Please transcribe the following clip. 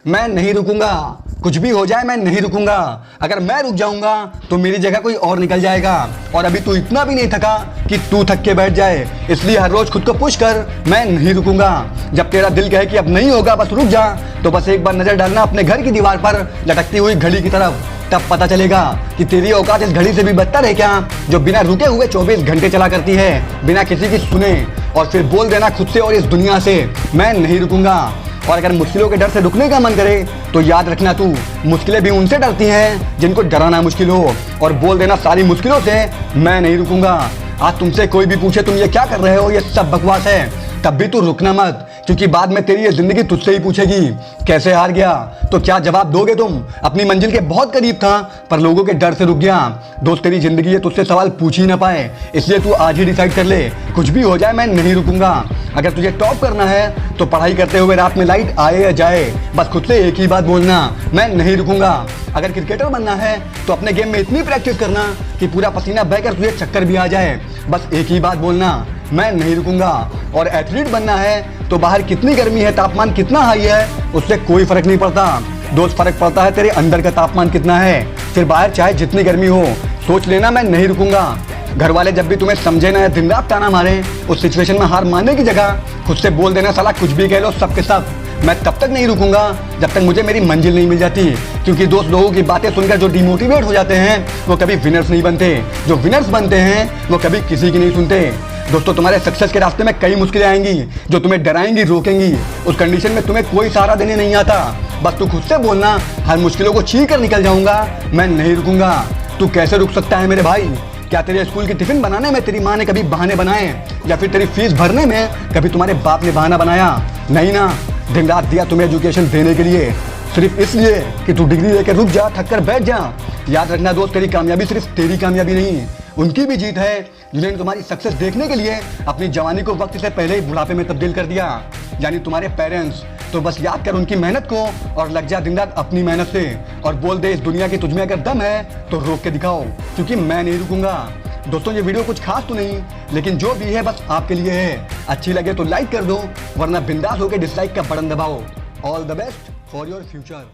मैं नहीं रुकूंगा, कुछ भी हो जाए मैं नहीं रुकूंगा। अगर मैं रुक जाऊंगा तो मेरी जगह कोई और निकल जाएगा। और अभी तू इतना भी नहीं थका कि तू थक के बैठ जाए, इसलिए हर रोज खुद को पुश कर। मैं नहीं रुकूंगा। जब तेरा दिल कहे कि अब नहीं होगा, बस रुक जा, तो बस एक बार नजर डालना अपने घर की दीवार पर लटकती हुई घड़ी की तरफ। तब पता चलेगा कि तेरी औकात इस घड़ी से भी बदतर है क्या, जो बिना रुके हुए 24 घंटे चला करती है, बिना किसी की सुने। और फिर बोल देना खुद से और इस दुनिया से, मैं नहीं रुकूंगा। और अगर मुश्किलों के डर से रुकने का मन करे तो याद रखना, तू मुश्किलें भी उनसे डरती हैं जिनको डराना मुश्किल हो। और बोल देना सारी मुश्किलों से, मैं नहीं रुकूंगा। आज तुमसे कोई भी पूछे तुम ये क्या कर रहे हो, ये सब बकवास है, तब भी तू रुकना मत, क्योंकि बाद में तेरी ये जिंदगी तुझसे ही पूछेगी कैसे हार गया। तो क्या जवाब दोगे तुम? अपनी मंजिल के बहुत करीब था पर लोगों के डर से रुक गया। दोस्त, तेरी जिंदगी ये तुझसे सवाल पूछ ही ना पाए, इसलिए तू आज ही डिसाइड कर ले, कुछ भी हो जाए मैं नहीं रुकूंगा। अगर तुझे टॉप करना है तो पढ़ाई करते हुए रात में लाइट आए या जाए, बस खुद से एक ही बात बोलना, मैं नहीं रुकूंगा। अगर क्रिकेटर बनना है तो अपने गेम में इतनी प्रैक्टिस करना कि पूरा पसीना बहकर तुझे चक्कर भी आ जाए, बस एक ही बात बोलना, मैं नहीं रुकूंगा। और एथलीट बनना है तो बाहर कितनी गर्मी है, तापमान कितना हाई है, उससे कोई फर्क नहीं पड़ता दोस्त, फर्क पड़ता है तेरे अंदर का तापमान कितना है। फिर बाहर चाहे जितनी गर्मी हो, सोच लेना मैं नहीं रुकूंगा। घर वाले जब भी तुम्हें समझे ना, दिन रात ताना मारे, उस सिचुएशन में हार मानने की जगह खुद से बोल देना, साला कुछ भी कह लो, सब के सब मैं तब तक नहीं रुकूंगा जब तक मुझे मेरी मंजिल नहीं मिल जाती। क्योंकि दोस्त, लोगों की बातें सुनकर जो डिमोटिवेट हो जाते हैं वो कभी विनर्स नहीं बनते, जो विनर्स बनते हैं वो कभी किसी की नहीं सुनते। दोस्तों, तुम्हारे सक्सेस के रास्ते में कई मुश्किलें आएंगी जो तुम्हें डराएंगी, रोकेंगी। उस कंडीशन में तुम्हें कोई सहारा देने नहीं आता, बस तू खुद से बोलना, हर मुश्किलों को चीर कर निकल जाऊंगा, मैं नहीं रुकूंगा। तू कैसे रुक सकता है मेरे भाई? क्या तेरे स्कूल की टिफिन बनाने में तेरी माँ ने कभी बहाने बनाए, या फिर तेरी फीस भरने में कभी तुम्हारे बाप ने बहाना बनाया? नहीं ना। दिन रात दिया तुम्हें एजुकेशन देने के लिए, सिर्फ इसलिए कि तू डिग्री लेकर रुक जा, थक कर बैठ जा। याद रखना दोस्त, तेरी कामयाबी सिर्फ तेरी कामयाबी नहीं, उनकी भी जीत है जिन्होंने तुम्हारी सक्सेस देखने के लिए अपनी जवानी को वक्त से पहले ही बुढ़ापे में तब्दील कर दिया, यानी तुम्हारे पेरेंट्स। तो बस याद कर उनकी मेहनत को और लग जा दिन रात अपनी मेहनत से, और बोल दे इस दुनिया की तुझमें अगर दम है तो रोक के दिखाओ, क्योंकि मैं नहीं रुकूंगा। दोस्तों, ये वीडियो कुछ खास तो नहीं, लेकिन जो भी है बस आपके लिए है। अच्छी लगे तो लाइक कर दो, वरना बिंदास होकर डिसलाइक का बटन दबाओ। All the best for your future.